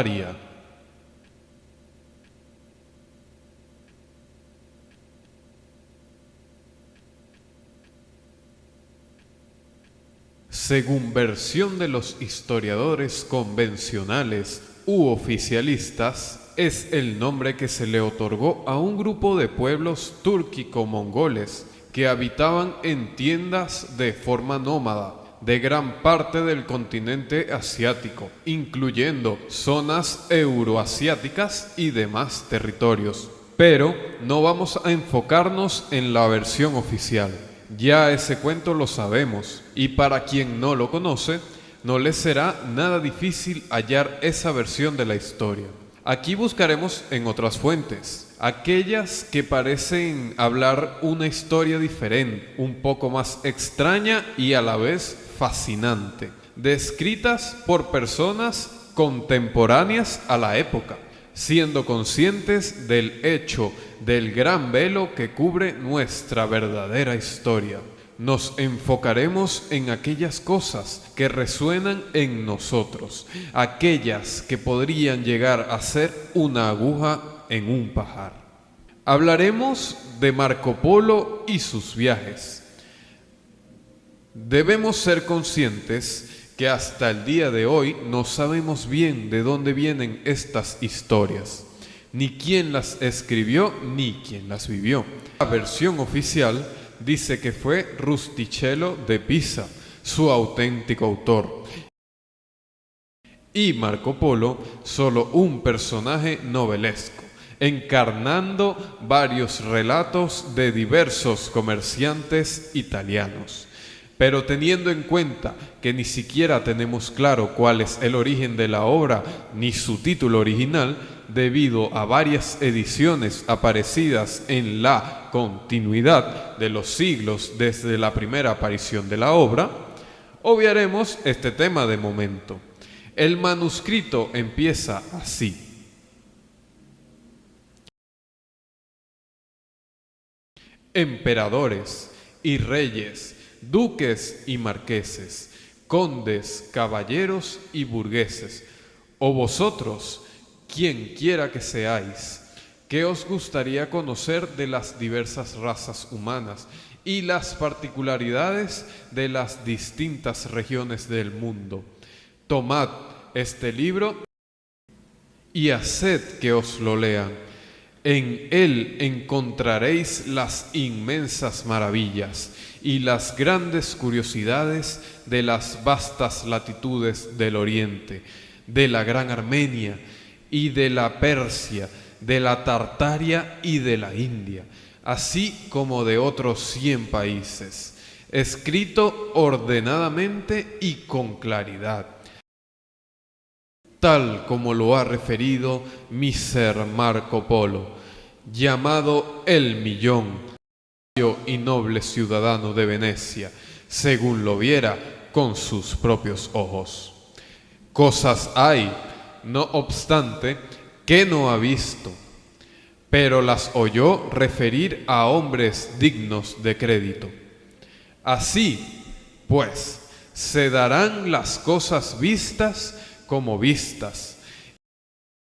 voluntaria. Según versión de los historiadores convencionales u oficialistas, es el nombre que se le otorgó a un grupo de pueblos túrquico-mongoles que habitaban en tiendas de forma nómada de gran parte del continente asiático, incluyendo zonas euroasiáticas y demás territorios. Pero no vamos a enfocarnos en la versión oficial. Ya ese cuento lo sabemos, y para quien no lo conoce, no le será nada difícil hallar esa versión de la historia. Aquí buscaremos en otras fuentes, aquellas que parecen hablar una historia diferente, un poco más extraña y a la vez fascinante, descritas por personas contemporáneas a la época, siendo conscientes del hecho del gran velo que cubre nuestra verdadera historia. Nos enfocaremos en aquellas cosas que resuenan en nosotros, aquellas que podrían llegar a ser una aguja en un pajar. Hablaremos de Marco Polo y sus viajes. Debemos ser conscientes que hasta el día de hoy no sabemos bien de dónde vienen estas historias, ni quién las escribió, ni quién las vivió. La versión oficial dice que fue Rustichello de Pisa, su auténtico autor, y Marco Polo solo un personaje novelesco, encarnando varios relatos de diversos comerciantes italianos. Pero teniendo en cuenta que ni siquiera tenemos claro cuál es el origen de la obra ni su título original, debido a varias ediciones aparecidas en la continuidad de los siglos desde la primera aparición de la obra, obviaremos este tema de momento. El manuscrito empieza así: emperadores y reyes, duques y marqueses, condes, caballeros y burgueses, o vosotros, quien quiera que seáis, ¿qué os gustaría conocer de las diversas razas humanas y las particularidades de las distintas regiones del mundo? Tomad este libro y haced que os lo lean. En él encontraréis las inmensas maravillas y las grandes curiosidades de las vastas latitudes del Oriente, de la Gran Armenia y de la Persia, de la Tartaria y de la India, así como de otros 100 países, escrito ordenadamente y con claridad, tal como lo ha referido mi ser Marco Polo, llamado el Millón, y noble ciudadano de Venecia, según lo viera con sus propios ojos. Cosas hay, no obstante, que no ha visto, pero las oyó referir a hombres dignos de crédito. Así, pues, se darán las cosas vistas como vistas,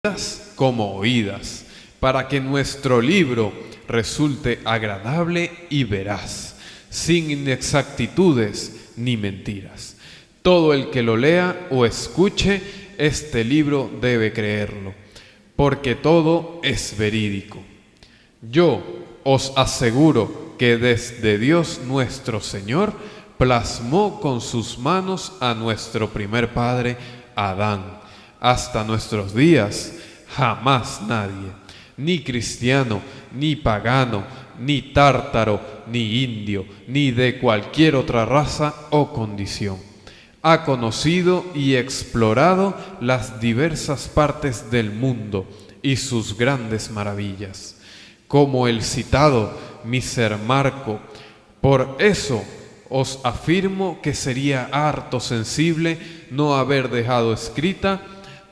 oídas como oídas, para que nuestro libro resulte agradable y veraz, sin inexactitudes ni mentiras. Todo el que lo lea o escuche este libro debe creerlo, porque todo es verídico. Yo os aseguro que desde Dios nuestro Señor plasmó con sus manos a nuestro primer padre Adán, hasta nuestros días jamás nadie, ni cristiano, ni pagano, ni tártaro, ni indio, ni de cualquier otra raza o condición, ha conocido y explorado las diversas partes del mundo y sus grandes maravillas, como el citado mi ser Marco. Por eso os afirmo que sería harto sensible no haber dejado escrita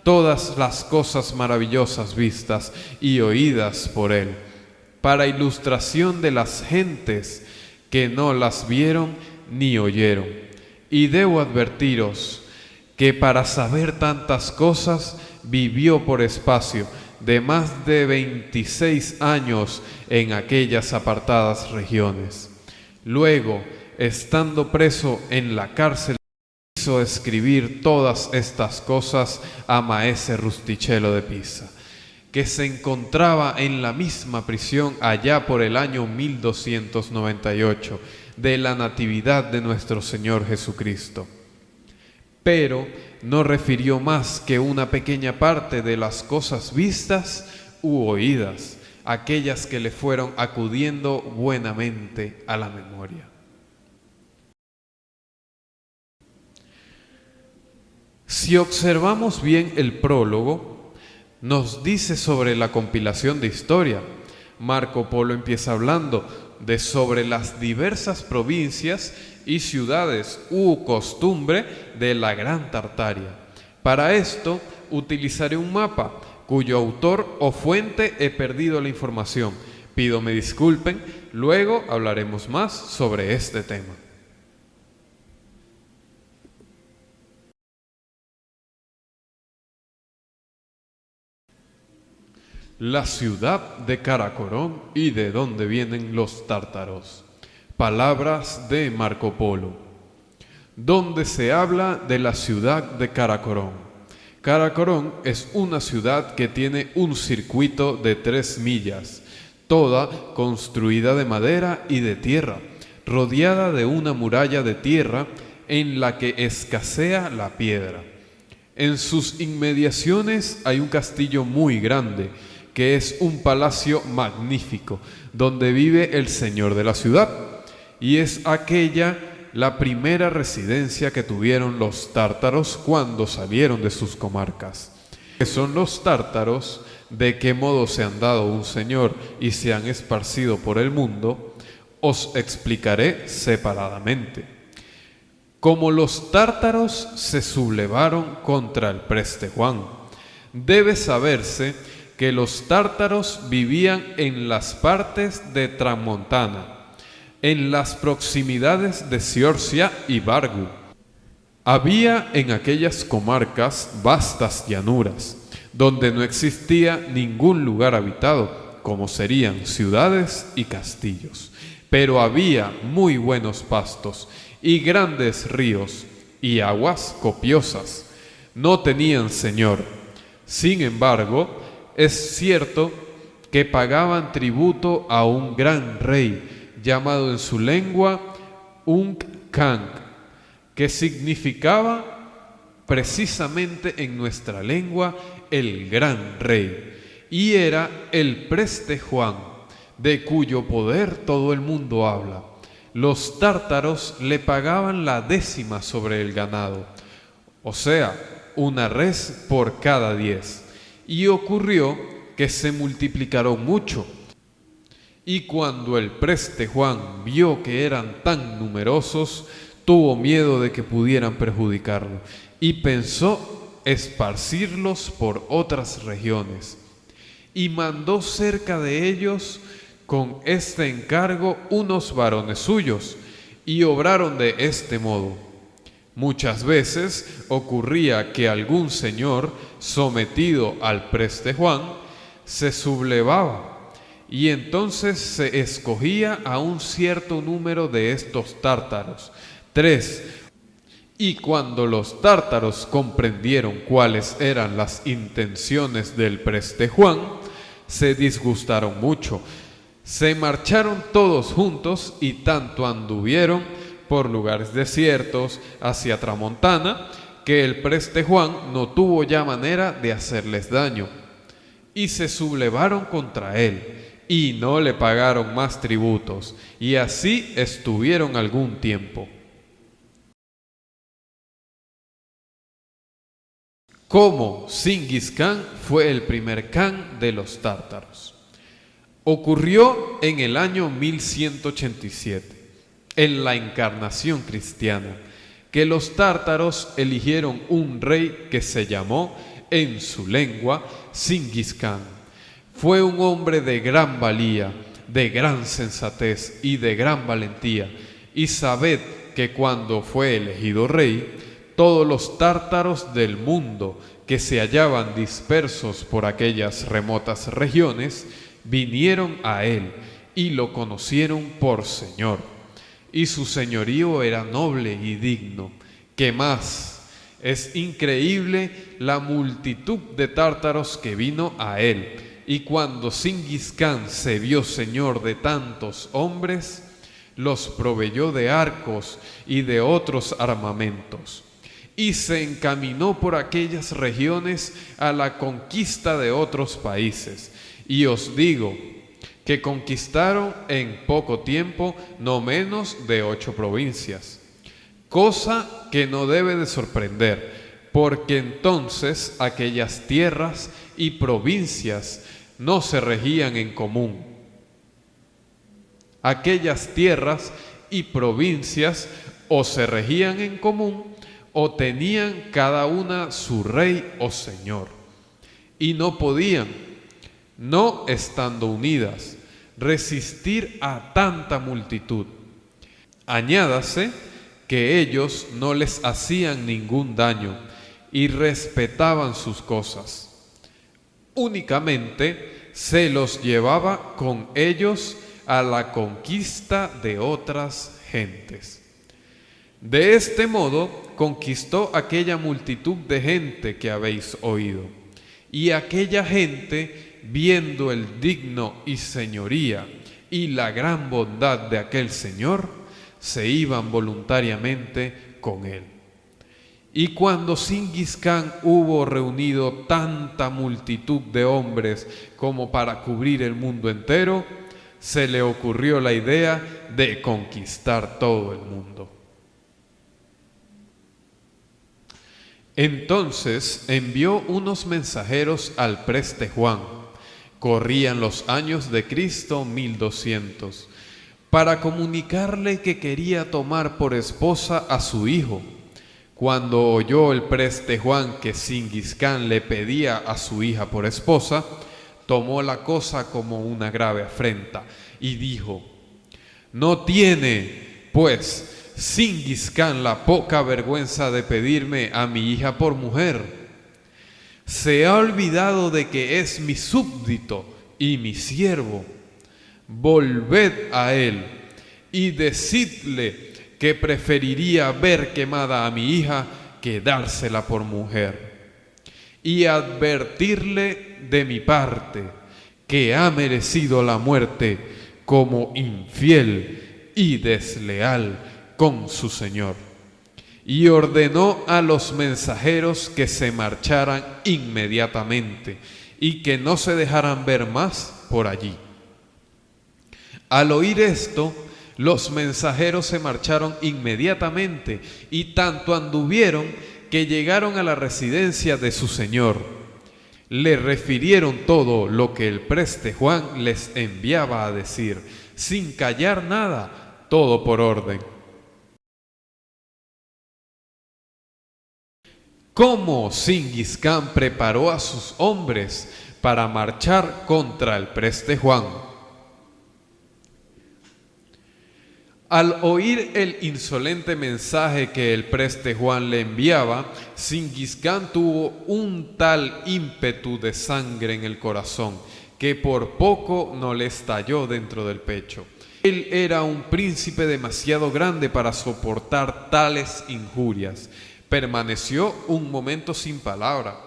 todas las cosas maravillosas vistas y oídas por él, para ilustración de las gentes que no las vieron ni oyeron. Y debo advertiros que para saber tantas cosas vivió por espacio de más de 26 años en aquellas apartadas regiones. Luego, estando preso en la cárcel, hizo escribir todas estas cosas a Maese Rustichello de Pisa, que se encontraba en la misma prisión allá por el año 1298 de la Natividad de nuestro Señor Jesucristo. Pero no refirió más que una pequeña parte de las cosas vistas u oídas, aquellas que le fueron acudiendo buenamente a la memoria. Si observamos bien el prólogo, nos dice sobre la compilación de historia. Marco Polo empieza hablando sobre las diversas provincias y ciudades u costumbre de la Gran Tartaria. Para esto utilizaré un mapa cuyo autor o fuente he perdido la información. Pido me disculpen, luego hablaremos más sobre este tema. La ciudad de Caracorón y de dónde vienen los tártaros. Palabras de Marco Polo, donde se habla de la ciudad de Caracorón. Caracorón es una ciudad que tiene un circuito de 3 millas, toda construida de madera y de tierra, rodeada de una muralla de tierra en la que escasea la piedra. En sus inmediaciones hay un castillo muy grande, que es un palacio magnífico, donde vive el señor de la ciudad, y es aquella la primera residencia que tuvieron los tártaros cuando salieron de sus comarcas. ¿Qué son los tártaros? ¿De qué modo se han dado un señor y se han esparcido por el mundo? Os explicaré separadamente. Como los tártaros se sublevaron contra el preste Juan, debe saberse que los tártaros vivían en las partes de Tramontana, en las proximidades de Ciorcia y Bargu. Había en aquellas comarcas vastas llanuras, donde no existía ningún lugar habitado, como serían ciudades y castillos, pero había muy buenos pastos y grandes ríos y aguas copiosas. No tenían señor. Sin embargo, es cierto que pagaban tributo a un gran rey, llamado en su lengua Ung Kang, que significaba precisamente en nuestra lengua el gran rey, y era el preste Juan, de cuyo poder todo el mundo habla. Los tártaros le pagaban la 10ª sobre el ganado, o sea, una res por cada 10. Y ocurrió que se multiplicaron mucho. Y cuando el preste Juan vio que eran tan numerosos, tuvo miedo de que pudieran perjudicarlo y pensó esparcirlos por otras regiones. Y mandó cerca de ellos con este encargo unos varones suyos, y obraron de este modo. Muchas veces ocurría que algún señor, sometido al preste Juan, se sublevaba, y entonces se escogía a un cierto número de estos tártaros, 3, y cuando los tártaros comprendieron cuáles eran las intenciones del preste Juan, se disgustaron mucho, se marcharon todos juntos y tanto anduvieron por lugares desiertos hacia Tramontana, que el preste Juan no tuvo ya manera de hacerles daño, y se sublevaron contra él, y no le pagaron más tributos, y así estuvieron algún tiempo. Como Zingis Khan fue el primer Khan de los tártaros. Ocurrió en el año 1187. En la encarnación cristiana, que los tártaros eligieron un rey que se llamó, en su lengua, Zingis Khan. Fue un hombre de gran valía, de gran sensatez y de gran valentía, y sabed que cuando fue elegido rey, todos los tártaros del mundo que se hallaban dispersos por aquellas remotas regiones, vinieron a él y lo conocieron por Señor. Y su señorío era noble y digno. ¿Qué más? Es increíble la multitud de tártaros que vino a él. Y cuando Chingis Khan se vio señor de tantos hombres, los proveyó de arcos y de otros armamentos, y se encaminó por aquellas regiones a la conquista de otros países. Y os digo que conquistaron en poco tiempo no menos de 8 provincias, cosa que no debe de sorprender, porque entonces aquellas tierras y provincias no se regían en común. Aquellas tierras y provincias o se regían en común o tenían cada una su rey o señor, y no podían, no estando unidas, resistir a tanta multitud. Añádase que ellos no les hacían ningún daño y respetaban sus cosas. Únicamente se los llevaba con ellos a la conquista de otras gentes. De este modo conquistó aquella multitud de gente que habéis oído, y aquella gente, viendo el digno y señoría y la gran bondad de aquel Señor, se iban voluntariamente con él. Y cuando Chingis Khan hubo reunido tanta multitud de hombres como para cubrir el mundo entero, se le ocurrió la idea de conquistar todo el mundo. Entonces envió unos mensajeros al preste Juan, corrían los años de Cristo 1200, para comunicarle que quería tomar por esposa a su hijo. Cuando oyó el preste Juan que Chingis Khan le pedía a su hija por esposa, tomó la cosa como una grave afrenta y dijo: ¿no tiene, pues, Chingis Khan la poca vergüenza de pedirme a mi hija por mujer? ¿Se ha olvidado de que es mi súbdito y mi siervo? Volved a él y decidle que preferiría ver quemada a mi hija que dársela por mujer, y advertirle de mi parte que ha merecido la muerte como infiel y desleal con su señor. Y ordenó a los mensajeros que se marcharan inmediatamente y que no se dejaran ver más por allí. Al oír esto, los mensajeros se marcharon inmediatamente y tanto anduvieron que llegaron a la residencia de su señor. Le refirieron todo lo que el preste Juan les enviaba a decir, sin callar nada, todo por orden. Cómo Chingis Khan preparó a sus hombres para marchar contra el preste Juan. Al oír el insolente mensaje que el preste Juan le enviaba, Chingis Khan tuvo un tal ímpetu de sangre en el corazón que por poco no le estalló dentro del pecho. Él era un príncipe demasiado grande para soportar tales injurias. Permaneció un momento sin palabra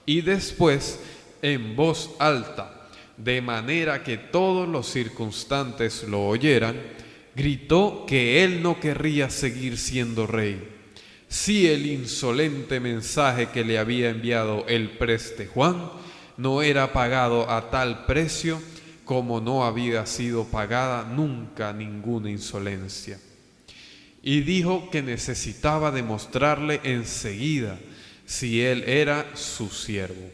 y después, en voz alta, de manera que todos los circunstantes lo oyeran, gritó que él no querría seguir siendo rey. Si el insolente mensaje que le había enviado el preste Juan no era pagado a tal precio como no había sido pagada nunca ninguna insolencia. Y dijo que necesitaba demostrarle enseguida si él era su siervo.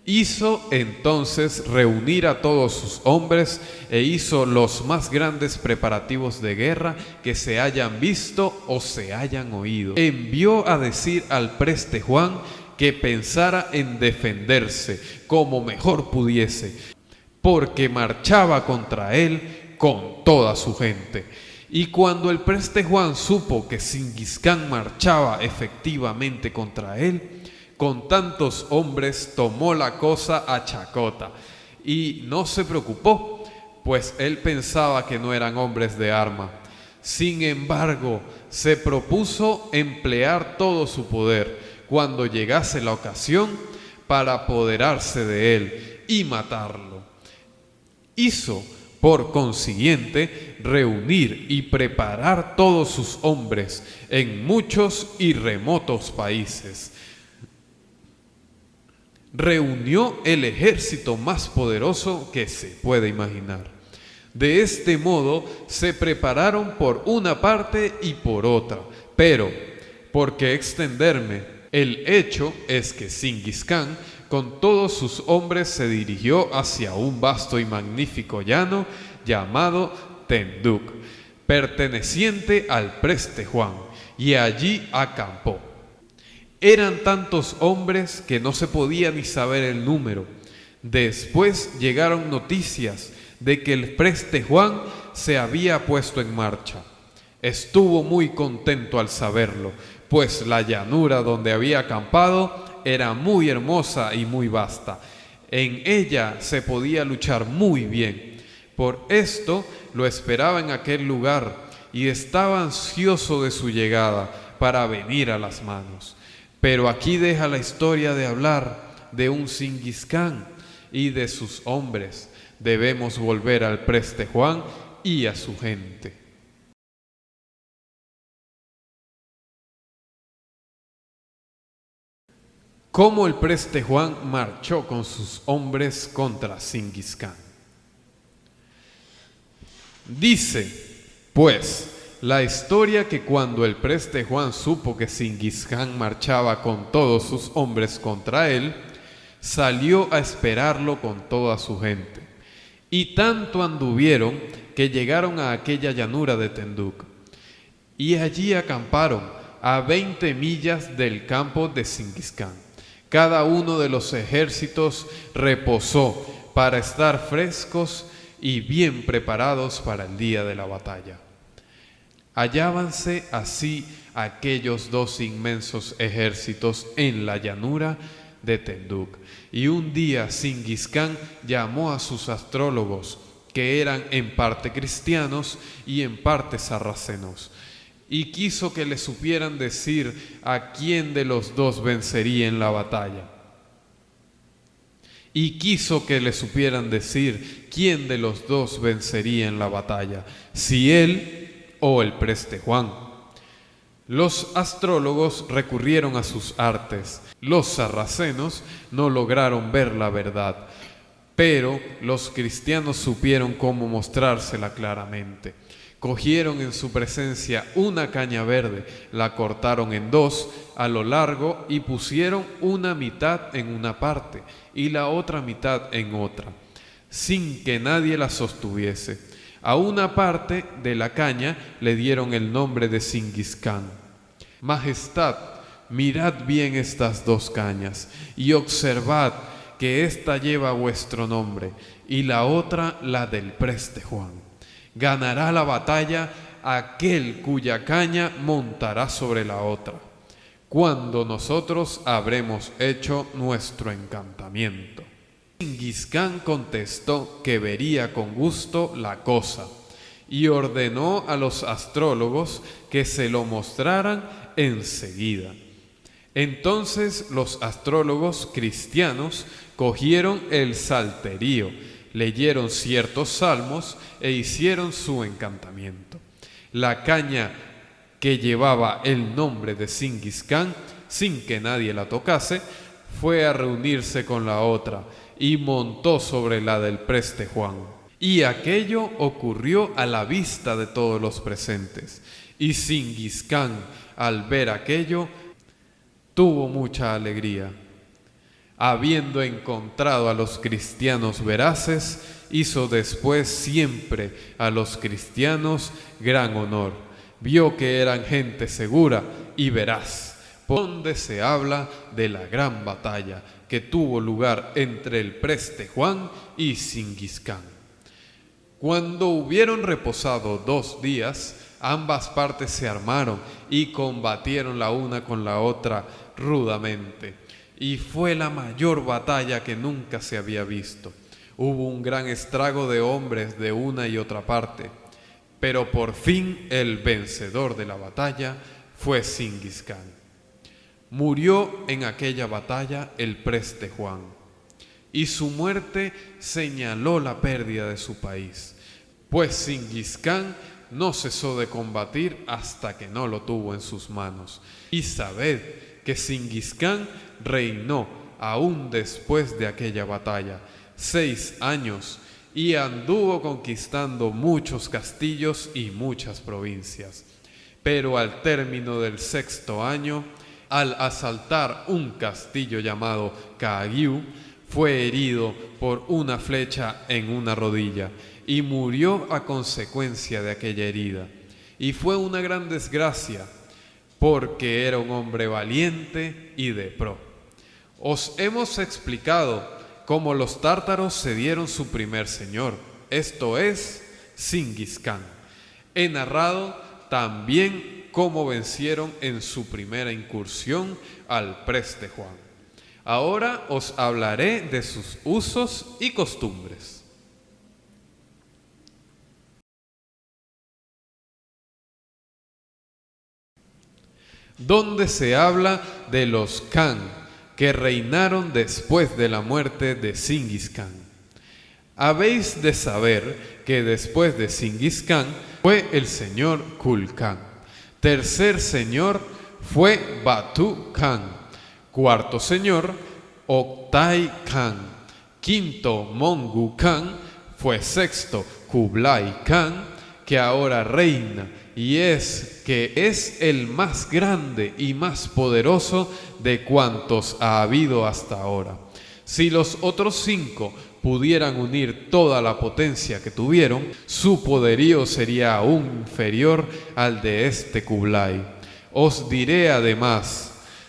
Hizo entonces reunir a todos sus hombres e hizo los más grandes preparativos de guerra que se hayan visto o se hayan oído. Envió a decir al preste Juan que pensara en defenderse como mejor pudiese, porque marchaba contra él con toda su gente. Y cuando el preste Juan supo que Singiscán marchaba efectivamente contra él, con tantos hombres tomó la cosa a chacota y no se preocupó, pues él pensaba que no eran hombres de arma. Sin embargo, se propuso emplear todo su poder cuando llegase la ocasión para apoderarse de él y matarlo. Hizo, por consiguiente, reunir y preparar todos sus hombres en muchos y remotos países. Reunió el ejército más poderoso que se puede imaginar. De este modo se prepararon por una parte y por otra. Pero, ¿por qué extenderme? El hecho es que Singiscán con todos sus hombres se dirigió hacia un vasto y magnífico llano llamado Tenduk, perteneciente al preste Juan, y allí acampó. Eran tantos hombres que no se podía ni saber el número. Después llegaron noticias de que el preste Juan se había puesto en marcha. Estuvo muy contento al saberlo, pues la llanura donde había acampado era muy hermosa y muy vasta. En ella se podía luchar muy bien. Por esto lo esperaba en aquel lugar y estaba ansioso de su llegada para venir a las manos. Pero aquí deja la historia de hablar de un Singiscán y de sus hombres. Debemos volver al preste Juan y a su gente. Cómo el preste Juan marchó con sus hombres contra Singiscán. Dice, pues, la historia que cuando el preste Juan supo que Singiscán marchaba con todos sus hombres contra él, salió a esperarlo con toda su gente. Y tanto anduvieron que llegaron a aquella llanura de Tenduk. Y allí acamparon a 20 millas del campo de Singiscán. Cada uno de los ejércitos reposó para estar frescos y bien preparados para el día de la batalla. Hallábanse así aquellos dos inmensos ejércitos en la llanura de Tenduk. Y un día Singiscán llamó a sus astrólogos, que eran en parte cristianos y en parte sarracenos, y quiso que le supieran decir a quién de los dos vencería en la batalla. Y quiso que le supieran decir quién de los dos vencería en la batalla, si él o el preste Juan. Los astrólogos recurrieron a sus artes. Los sarracenos no lograron ver la verdad, pero los cristianos supieron cómo mostrársela claramente. Cogieron en su presencia una caña verde, la cortaron en dos a lo largo y pusieron una mitad en una parte y la otra mitad en otra, sin que nadie la sostuviese. A una parte de la caña le dieron el nombre de Singiscán. Majestad, mirad bien estas dos cañas y observad que ésta lleva vuestro nombre y la otra la del preste Juan. Ganará la batalla aquel cuya caña montará sobre la otra, cuando nosotros habremos hecho nuestro encantamiento. Singiscán contestó que vería con gusto la cosa y ordenó a los astrólogos que se lo mostraran enseguida. Entonces los astrólogos cristianos cogieron el salterio, leyeron ciertos salmos e hicieron su encantamiento. La caña que llevaba el nombre de Singiscán, sin que nadie la tocase, fue a reunirse con la otra y montó sobre la del preste Juan. Y aquello ocurrió a la vista de todos los presentes. Y Singiscán, al ver aquello, tuvo mucha alegría. Habiendo encontrado a los cristianos veraces, hizo después siempre a los cristianos gran honor. Vio que eran gente segura y veraz, por donde se habla de la gran batalla que tuvo lugar entre el preste Juan y Singiscán. Cuando hubieron reposado 2 días, ambas partes se armaron y combatieron la una con la otra rudamente. Y fue la mayor batalla que nunca se había visto. Hubo un gran estrago de hombres de una y otra parte. Pero por fin el vencedor de la batalla fue Singiscán. Murió en aquella batalla el preste Juan, y su muerte señaló la pérdida de su país, pues Singiscán no cesó de combatir hasta que no lo tuvo en sus manos. Y sabed que Singiscán reinó aún después de aquella batalla 6 años y anduvo conquistando muchos castillos y muchas provincias. Pero al término del 6º año, al asaltar un castillo llamado Kaagiu, fue herido por una flecha en una rodilla y murió a consecuencia de aquella herida. Y fue una gran desgracia, porque era un hombre valiente y de pro. Os hemos explicado cómo los tártaros se dieron su primer señor, esto es, Singiscán. He narrado también cómo vencieron en su primera incursión al preste Juan. Ahora os hablaré de sus usos y costumbres. Donde se habla de los Kan, que reinaron después de la muerte de Singiscán. Habéis de saber que después de Singiscán fue el señor Kulkan. Tercer señor fue Batu Khan. Cuarto señor, Oktay Khan. Quinto, Mongu Khan. Fue sexto, Kublai Khan, que ahora reina y es el más grande y más poderoso de cuantos ha habido hasta ahora. Si los otros 5 pudieran unir toda la potencia que tuvieron, su poderío sería aún inferior al de este Kublai. Os diré además,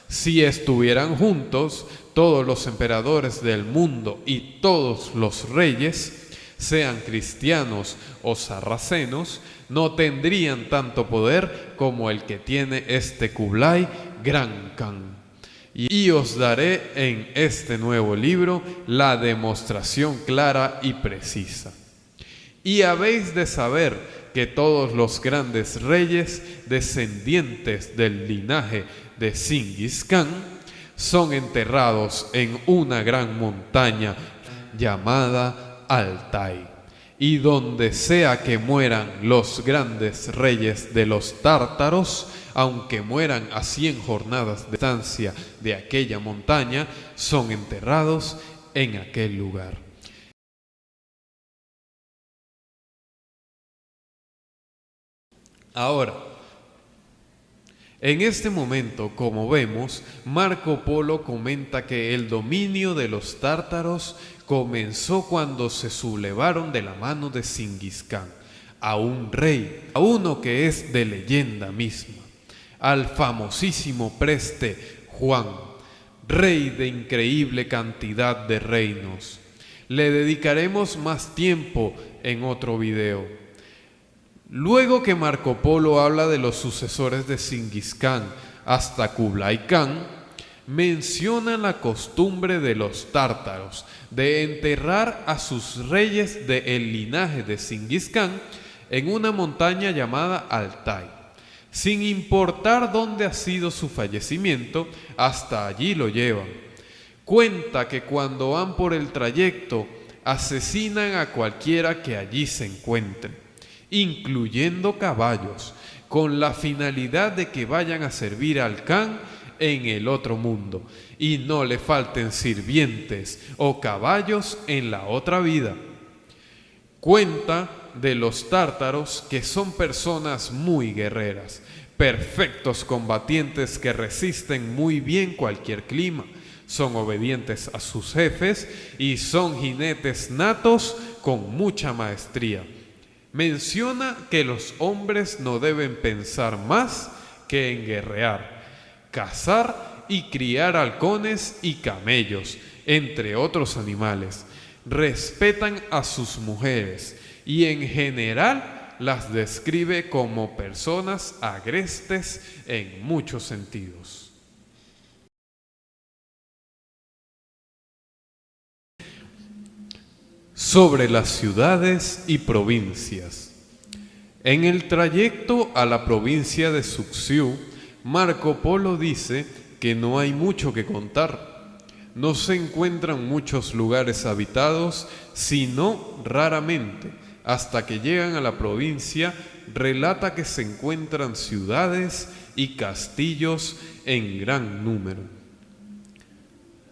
si estuvieran juntos todos los emperadores del mundo y todos los reyes, sean cristianos o sarracenos, no tendrían tanto poder como el que tiene este Kublai Gran Khan. Y os daré en este nuevo libro la demostración clara y precisa. Y habéis de saber que todos los grandes reyes descendientes del linaje de Singiscán son enterrados en una gran montaña llamada Altai. Y donde sea que mueran los grandes reyes de los tártaros, aunque mueran a 100 jornadas de distancia de aquella montaña, son enterrados en aquel lugar. Ahora, en este momento, como vemos, Marco Polo comenta que el dominio de los tártaros comenzó cuando se sublevaron de la mano de Singiscán a un rey, a uno que es de leyenda misma, al famosísimo preste Juan, rey de increíble cantidad de reinos. Le dedicaremos más tiempo en otro video. Luego que Marco Polo habla de los sucesores de Singiscán hasta Kublai Khan, menciona la costumbre de los tártaros de enterrar a sus reyes del linaje de Singiscán en una montaña llamada Altai. Sin importar dónde ha sido su fallecimiento, hasta allí lo llevan. Cuenta que cuando van por el trayecto, asesinan a cualquiera que allí se encuentre, incluyendo caballos, con la finalidad de que vayan a servir al Khan en el otro mundo y no le falten sirvientes o caballos en la otra vida. Cuenta de los tártaros que son personas muy guerreras, perfectos combatientes que resisten muy bien cualquier clima, son obedientes a sus jefes y son jinetes natos con mucha maestría. Menciona que los hombres no deben pensar más que en guerrear, cazar y criar halcones y camellos, entre otros animales. Respetan a sus mujeres, y en general las describe como personas agrestes en muchos sentidos. Sobre las ciudades y provincias. En el trayecto a la provincia de Suxiu, Marco Polo dice que no hay mucho que contar. No se encuentran muchos lugares habitados, sino raramente. Hasta que llegan a la provincia, relata que se encuentran ciudades y castillos en gran número,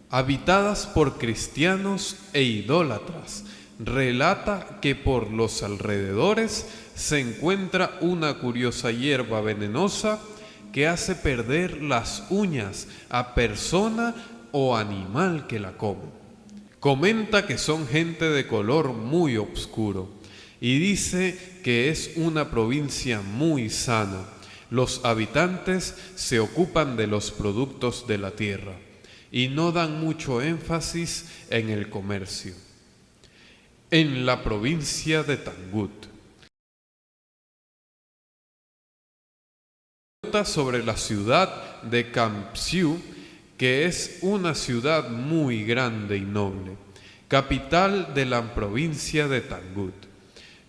habitadas por cristianos e idólatras. Relata que por los alrededores se encuentra una curiosa hierba venenosa que hace perder las uñas a persona o animal que la come. Comenta que son gente de color muy oscuro y dice que es una provincia muy sana. Los habitantes se ocupan de los productos de la tierra y no dan mucho énfasis en el comercio. En la provincia de Tangut. Sobre la ciudad de Kampsiu, que es una ciudad muy grande y noble, capital de la provincia de Tangut.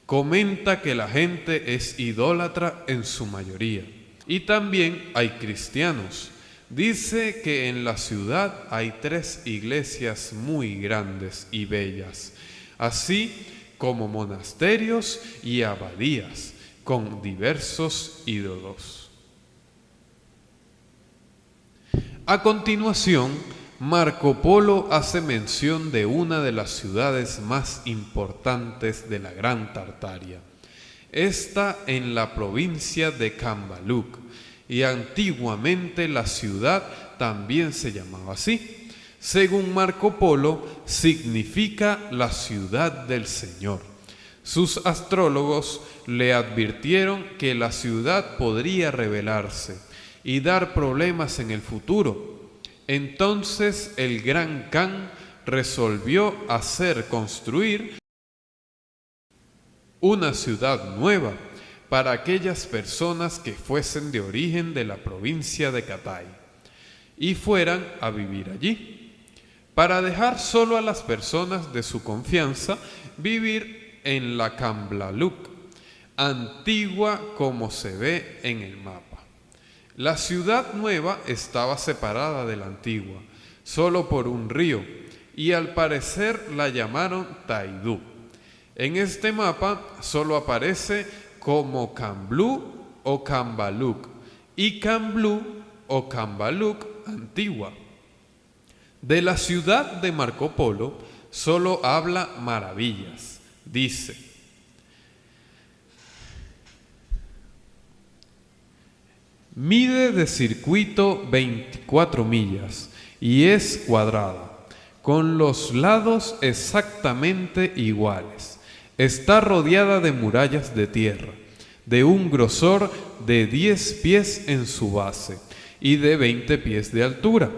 Comenta que la gente es idólatra en su mayoría y también hay cristianos. Dice que en la ciudad hay 3 iglesias muy grandes y bellas, así como monasterios y abadías con diversos ídolos. A continuación, Marco Polo hace mención de una de las ciudades más importantes de la Gran Tartaria. Está en la provincia de Cambaluc, y antiguamente la ciudad también se llamaba así. Según Marco Polo, significa la ciudad del Señor. Sus astrólogos le advirtieron que la ciudad podría rebelarse y dar problemas en el futuro. Entonces el gran Khan resolvió hacer construir una ciudad nueva para aquellas personas que fuesen de origen de la provincia de Catay y fueran a vivir allí, para dejar solo a las personas de su confianza vivir en la Cambaluc, antigua como se ve en el mapa. La ciudad nueva estaba separada de la antigua, solo por un río, y al parecer la llamaron Taidú. En este mapa solo aparece como Camblú o Cambaluc, y Camblú o Cambaluc antigua. De la ciudad de Marco Polo solo habla maravillas. Dice: mide de circuito 24 millas y es cuadrada, con los lados exactamente iguales. Está rodeada de murallas de tierra, de un grosor de 10 pies en su base y de 20 pies de altura.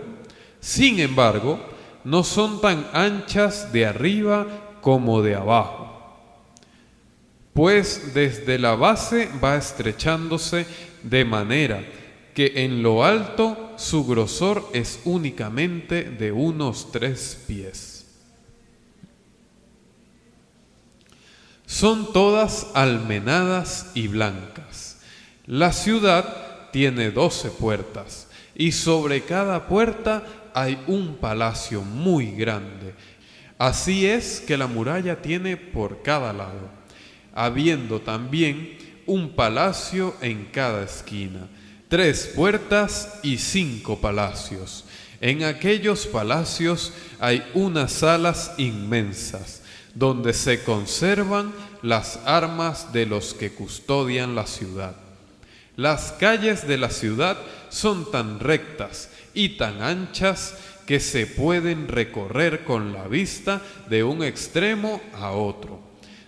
Sin embargo, no son tan anchas de arriba como de abajo, pues desde la base va estrechándose de manera que en lo alto su grosor es únicamente de unos 3 pies. Son todas almenadas y blancas. La ciudad tiene 12 puertas y sobre cada puerta hay un palacio muy grande. Así es que la muralla tiene por cada lado, habiendo también un palacio en cada esquina, 3 puertas y 5 palacios. En aquellos palacios hay unas salas inmensas, donde se conservan las armas de los que custodian la ciudad. Las calles de la ciudad son tan rectas y tan anchas que se pueden recorrer con la vista de un extremo a otro.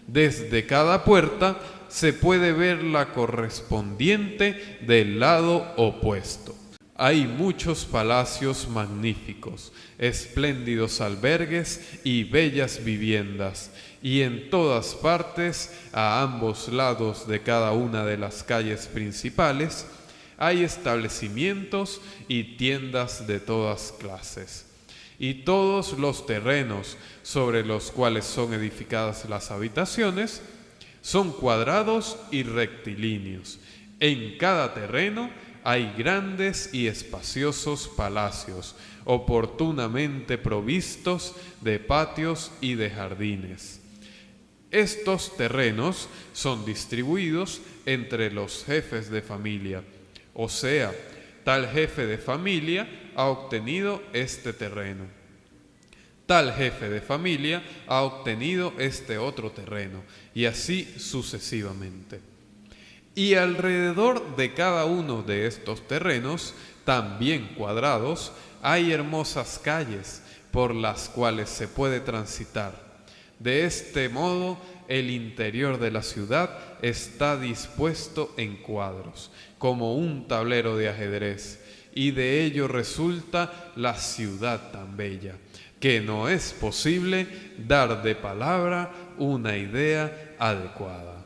Desde cada puerta se puede ver la correspondiente del lado opuesto. Hay muchos palacios magníficos, espléndidos albergues y bellas viviendas, y en todas partes, a ambos lados de cada una de las calles principales, hay establecimientos y tiendas de todas clases. Y todos los terrenos sobre los cuales son edificadas las habitaciones son cuadrados y rectilíneos. En cada terreno hay grandes y espaciosos palacios, oportunamente provistos de patios y de jardines. Estos terrenos son distribuidos entre los jefes de familia, o sea, tal jefe de familia ha obtenido este terreno. Tal jefe de familia ha obtenido este otro terreno, y así sucesivamente. Y alrededor de cada uno de estos terrenos, también cuadrados, hay hermosas calles por las cuales se puede transitar. De este modo, el interior de la ciudad está dispuesto en cuadros, como un tablero de ajedrez, y de ello resulta la ciudad tan bella, que no es posible dar de palabra una idea adecuada.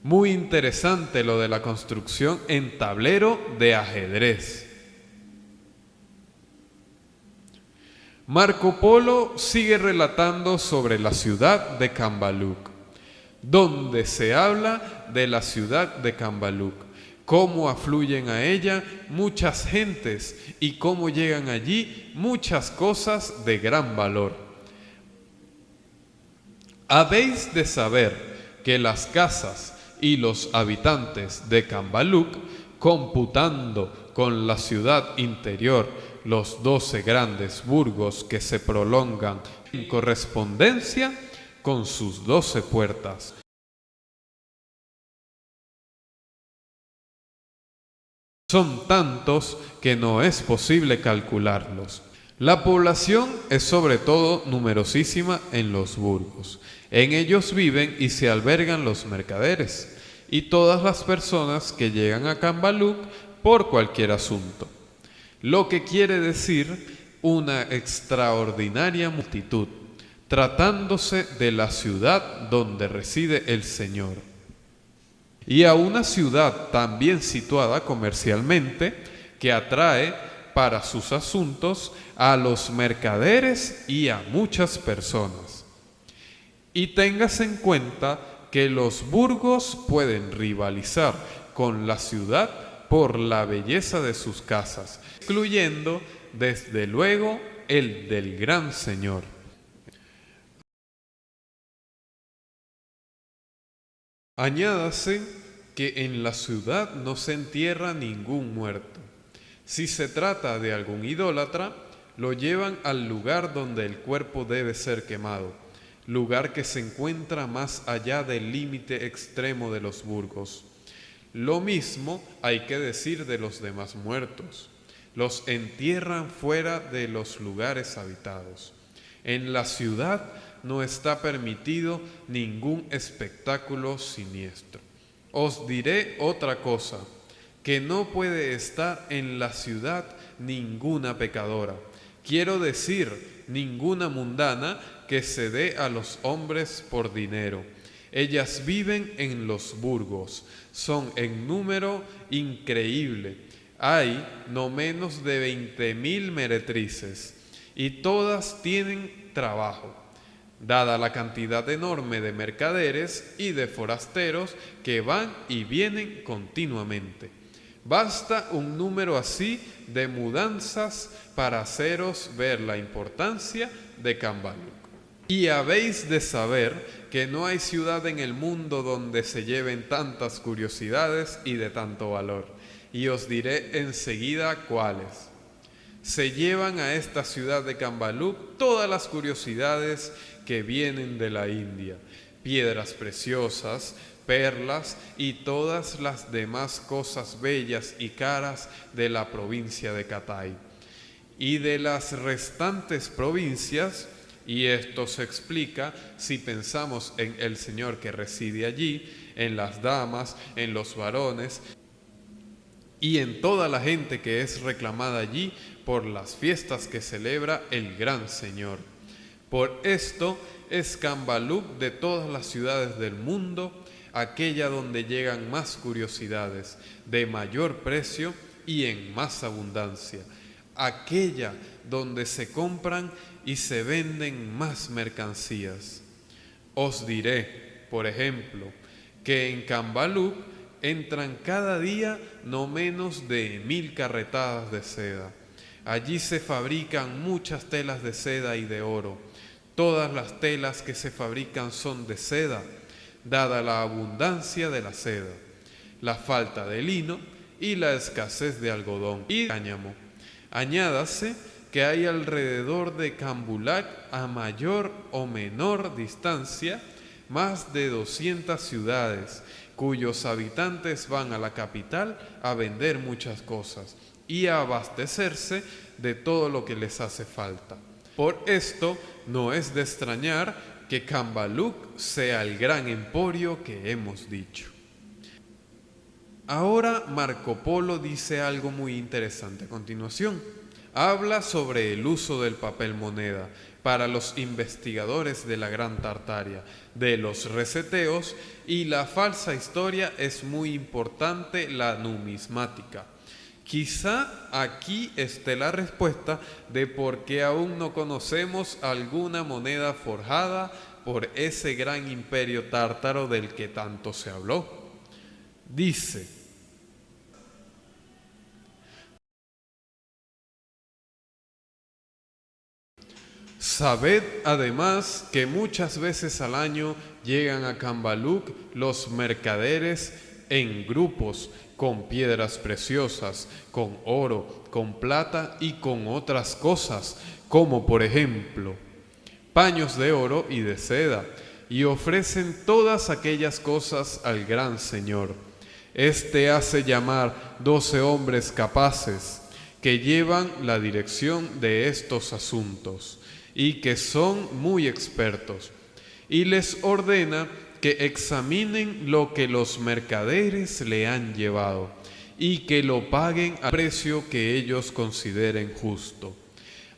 Muy interesante lo de la construcción en tablero de ajedrez. Marco Polo sigue relatando sobre la ciudad de Cambaluc, donde se habla de la ciudad de Cambaluc, cómo afluyen a ella muchas gentes y cómo llegan allí muchas cosas de gran valor. Habéis de saber que las casas y los habitantes de Cambaluc, computando con la ciudad interior los 12 grandes burgos que se prolongan en correspondencia con sus 12 puertas, son tantos que no es posible calcularlos. La población es sobre todo numerosísima en los burgos. En ellos viven y se albergan los mercaderes y todas las personas que llegan a Cambaluc por cualquier asunto. Lo que quiere decir una extraordinaria multitud, tratándose de la ciudad donde reside el Señor. Y a una ciudad tan bien situada comercialmente que atrae para sus asuntos a los mercaderes y a muchas personas. Y tengas en cuenta que los burgos pueden rivalizar con la ciudad por la belleza de sus casas, incluyendo desde luego el del gran Señor. Añádase que en la ciudad no se entierra ningún muerto. Si se trata de algún idólatra, lo llevan al lugar donde el cuerpo debe ser quemado, lugar que se encuentra más allá del límite extremo de los burgos. Lo mismo hay que decir de los demás muertos. Los entierran fuera de los lugares habitados. En la ciudad no está permitido ningún espectáculo siniestro. Os diré otra cosa, que no puede estar en la ciudad ninguna pecadora. Quiero decir, ninguna mundana que se dé a los hombres por dinero. Ellas viven en los burgos, son en número increíble. Hay no menos de 20.000 meretrices y todas tienen trabajo, dada la cantidad enorme de mercaderes y de forasteros que van y vienen continuamente. Basta un número así de mudanzas para haceros ver la importancia de Cambaluc. Y habéis de saber que no hay ciudad en el mundo donde se lleven tantas curiosidades y de tanto valor. Y os diré enseguida cuáles. Se llevan a esta ciudad de Cambaluc todas las curiosidades que vienen de la India, piedras preciosas, perlas y todas las demás cosas bellas y caras de la provincia de Catay. Y de las restantes provincias, y esto se explica si pensamos en el Señor que reside allí, en las damas, en los varones, y en toda la gente que es reclamada allí por las fiestas que celebra el gran Señor. Por esto es Cambaluc de todas las ciudades del mundo, aquella donde llegan más curiosidades, de mayor precio y en más abundancia, aquella donde se compran y se venden más mercancías. Os diré, por ejemplo, que en Cambaluc entran cada día no menos de 1000 carretadas de seda. Allí se fabrican muchas telas de seda y de oro. Todas las telas que se fabrican son de seda, dada la abundancia de la seda, la falta de lino y la escasez de algodón y cáñamo. Añádase que hay alrededor de Cambulac, a mayor o menor distancia, más de 200 ciudades, cuyos habitantes van a la capital a vender muchas cosas y a abastecerse de todo lo que les hace falta. Por esto no es de extrañar que Cambaluc sea el gran emporio que hemos dicho. Ahora Marco Polo dice algo muy interesante a continuación. Habla sobre el uso del papel moneda para los investigadores de la Gran Tartaria, de los reseteos, y la falsa historia es muy importante, la numismática. Quizá aquí esté la respuesta de por qué aún no conocemos alguna moneda forjada por ese gran imperio tártaro del que tanto se habló. Dice: sabed además que muchas veces al año llegan a Cambaluc los mercaderes en grupos, con piedras preciosas, con oro, con plata y con otras cosas, como por ejemplo paños de oro y de seda, y ofrecen todas aquellas cosas al gran Señor. Este hace llamar 12 hombres capaces, que llevan la dirección de estos asuntos, y que son muy expertos, y les ordena que examinen lo que los mercaderes le han llevado y que lo paguen al precio que ellos consideren justo.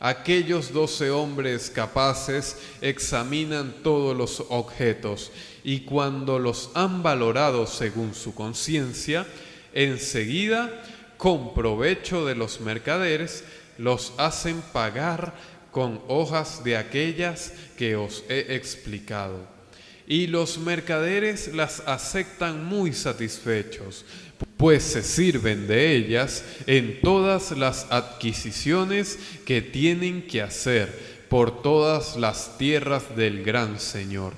Aquellos 12 hombres capaces examinan todos los objetos y cuando los han valorado según su conciencia, enseguida, con provecho de los mercaderes, los hacen pagar con hojas de aquellas que os he explicado. Y los mercaderes las aceptan muy satisfechos, pues se sirven de ellas en todas las adquisiciones que tienen que hacer por todas las tierras del gran Señor.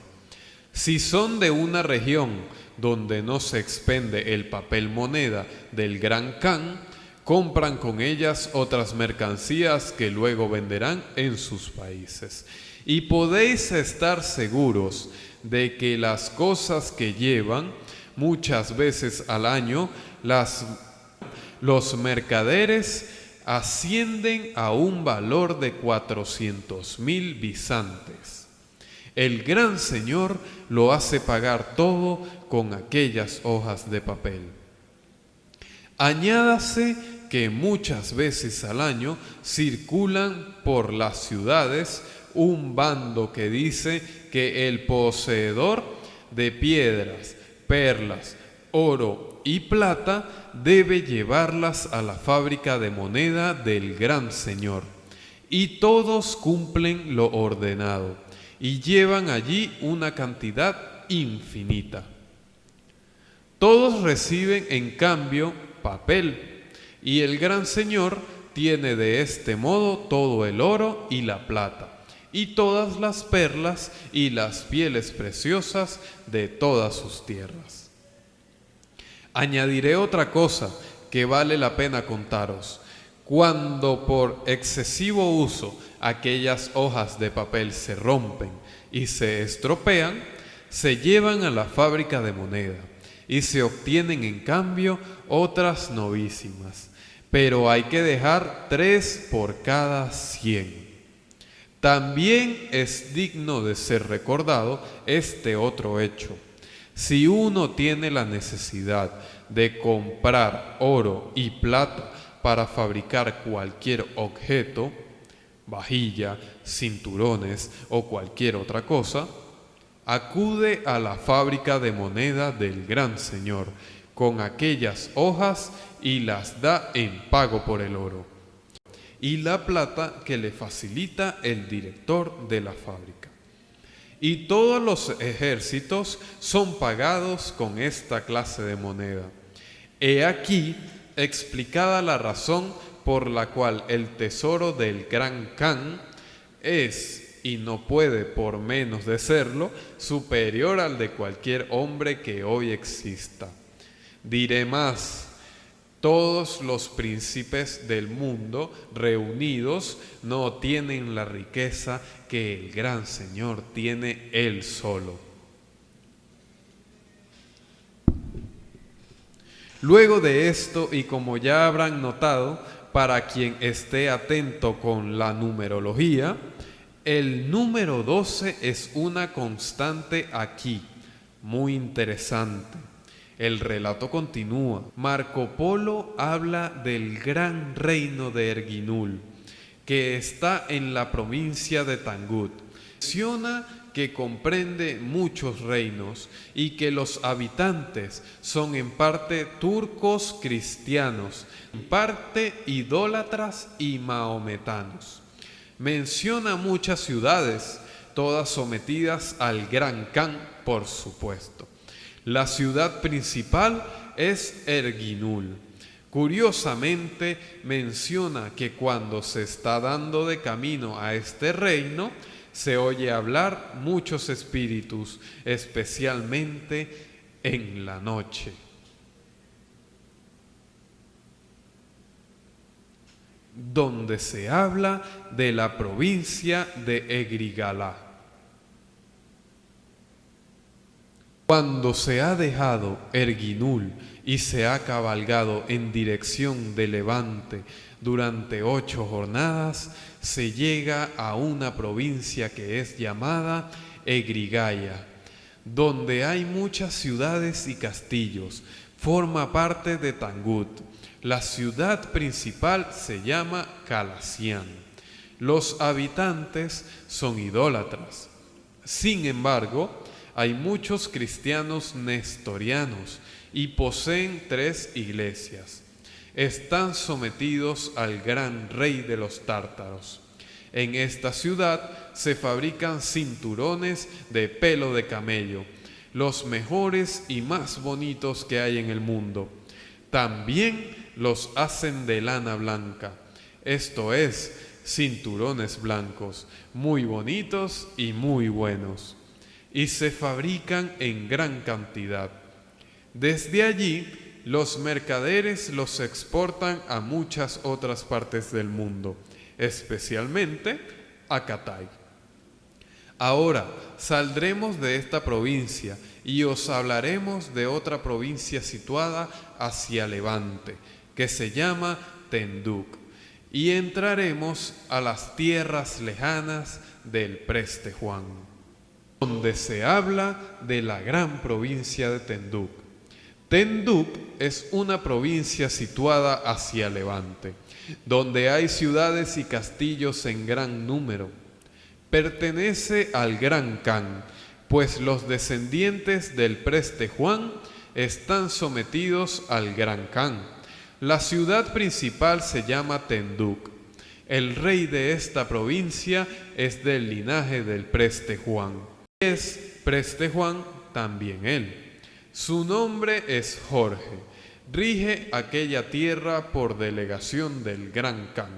Si son de una región donde no se expende el papel moneda del gran Khan, compran con ellas otras mercancías que luego venderán en sus países. Y podéis estar seguros de que las cosas que llevan muchas veces al año, los mercaderes ascienden a un valor de 400.000 bisantes. El gran Señor lo hace pagar todo con aquellas hojas de papel. Añádase que muchas veces al año circulan por las ciudades un bando que dice que el poseedor de piedras, perlas, oro y plata debe llevarlas a la fábrica de moneda del gran Señor. Y todos cumplen lo ordenado y llevan allí una cantidad infinita. Todos reciben en cambio papel, y el gran Señor tiene de este modo todo el oro y la plata, y todas las perlas y las pieles preciosas de todas sus tierras. Añadiré otra cosa que vale la pena contaros. Cuando por excesivo uso aquellas hojas de papel se rompen y se estropean, se llevan a la fábrica de moneda y se obtienen en cambio otras novísimas, pero hay que dejar 3 por cada 100. También es digno de ser recordado este otro hecho. Si uno tiene la necesidad de comprar oro y plata para fabricar cualquier objeto, vajilla, cinturones o cualquier otra cosa, acude a la fábrica de moneda del Gran Señor con aquellas hojas y las da en pago por el oro y la plata que le facilita el director de la fábrica. Y todos los ejércitos son pagados con esta clase de moneda. He aquí explicada la razón por la cual el tesoro del Gran Khan es, y no puede por menos de serlo, superior al de cualquier hombre que hoy exista. Diré más, todos los príncipes del mundo reunidos no tienen la riqueza que el Gran Señor tiene él solo. Luego de esto, y como ya habrán notado, para quien esté atento con la numerología, el número 12 es una constante aquí, muy interesante. El relato continúa. Marco Polo habla del gran reino de Erginul, que está en la provincia de Tangut. Menciona que comprende muchos reinos y que los habitantes son en parte turcos cristianos, en parte idólatras y mahometanos. Menciona muchas ciudades, todas sometidas al Gran Khan, por supuesto. La ciudad principal es Erginul. Curiosamente menciona que cuando se está dando de camino a este reino, se oye hablar muchos espíritus, especialmente en la noche. Donde se habla de la provincia de Egrigala. Cuando se ha dejado Erginul y se ha cabalgado en dirección de Levante durante 8 jornadas, se llega a una provincia que es llamada Egrigaya, donde hay muchas ciudades y castillos. Forma parte de Tangut. La ciudad principal se llama Calasián. Los habitantes son idólatras. Sin embargo, hay muchos cristianos nestorianos y poseen 3 iglesias. Están sometidos al gran rey de los tártaros. En esta ciudad se fabrican cinturones de pelo de camello, los mejores y más bonitos que hay en el mundo. También los hacen de lana blanca, esto es, cinturones blancos, muy bonitos y muy buenos, y se fabrican en gran cantidad. Desde allí, los mercaderes los exportan a muchas otras partes del mundo, especialmente a Catay. Ahora saldremos de esta provincia y os hablaremos de otra provincia situada hacia Levante, que se llama Tenduk, y entraremos a las tierras lejanas del Preste Juan, donde se habla de la gran provincia de Tenduk. Tenduk es una provincia situada hacia Levante, donde hay ciudades y castillos en gran número. Pertenece al Gran Khan, pues los descendientes del Preste Juan están sometidos al Gran Khan. La ciudad principal se llama Tenduk. El rey de esta provincia es del linaje del Preste Juan. Es Preste Juan también él. Su nombre es Jorge. Rige aquella tierra por delegación del Gran Khan.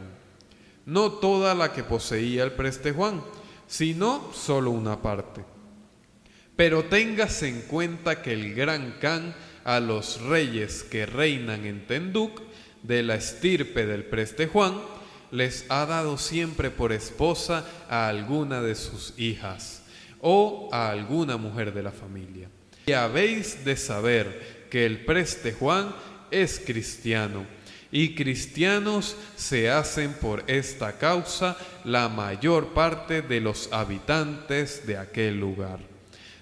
No toda la que poseía el Preste Juan, sino solo una parte. Pero téngase en cuenta que el Gran Khan a los reyes que reinan en Tenduk, de la estirpe del Preste Juan, les ha dado siempre por esposa a alguna de sus hijas o a alguna mujer de la familia. Y habéis de saber que el Preste Juan es cristiano, y cristianos se hacen por esta causa la mayor parte de los habitantes de aquel lugar.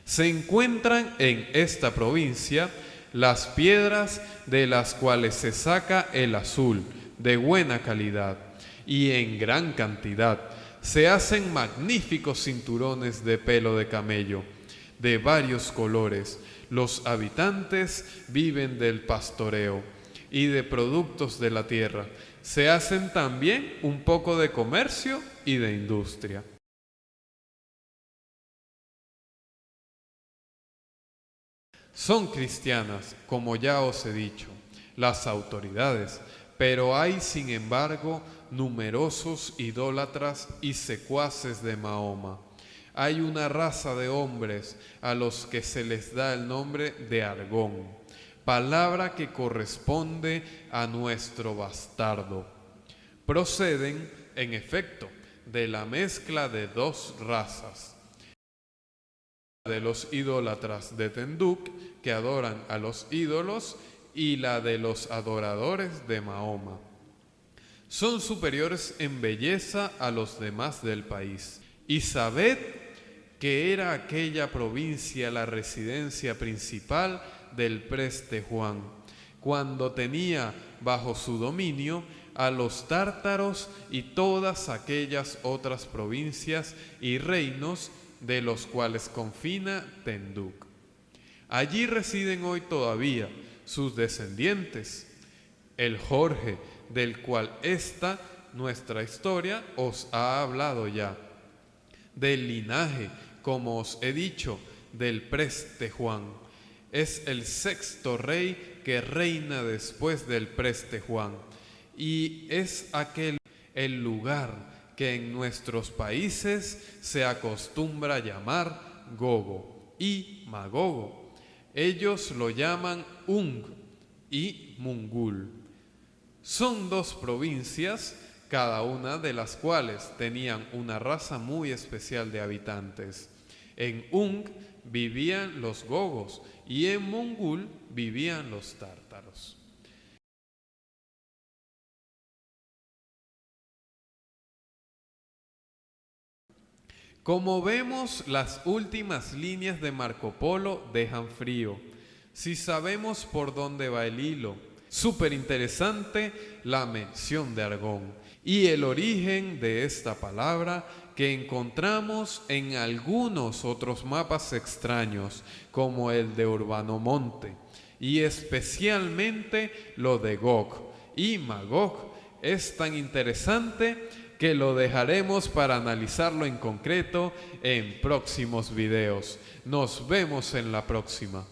Se encuentran en esta provincia las piedras de las cuales se saca el azul de buena calidad y en gran cantidad. Se hacen magníficos cinturones de pelo de camello de varios colores. Los habitantes viven del pastoreo y de productos de la tierra. Se hacen también un poco de comercio y de industria. Son cristianas, como ya os he dicho, las autoridades, pero hay sin embargo numerosos idólatras y secuaces de Mahoma. Hay una raza de hombres a los que se les da el nombre de Argón, palabra que corresponde a nuestro bastardo. Proceden, en efecto, de la mezcla de dos razas, de los idólatras de Tenduk, que adoran a los ídolos, y la de los adoradores de Mahoma. Son superiores en belleza a los demás del país. Y sabed que era aquella provincia la residencia principal del preste Juan, cuando tenía bajo su dominio a los tártaros y todas aquellas otras provincias y reinos de los cuales confina Tenduk. Allí residen hoy todavía sus descendientes, el Jorge, del cual esta nuestra historia os ha hablado ya, del linaje, como os he dicho, del preste Juan. Es el sexto rey que reina después del preste Juan, y es aquel el lugar que en nuestros países se acostumbra llamar Gogo y Magogo. Ellos lo llaman Ung y Mungul. Son dos provincias, cada una de las cuales tenían una raza muy especial de habitantes. En Ung vivían los gogos y en Mungul vivían los tártaros. Como vemos, las últimas líneas de Marco Polo dejan frío, si sabemos por dónde va el hilo. Súper interesante la mención de Argón y el origen de esta palabra que encontramos en algunos otros mapas extraños, como el de Urbanomonte, y especialmente lo de Gog y Magog. Es tan interesante que lo dejaremos para analizarlo en concreto en próximos videos. Nos vemos en la próxima.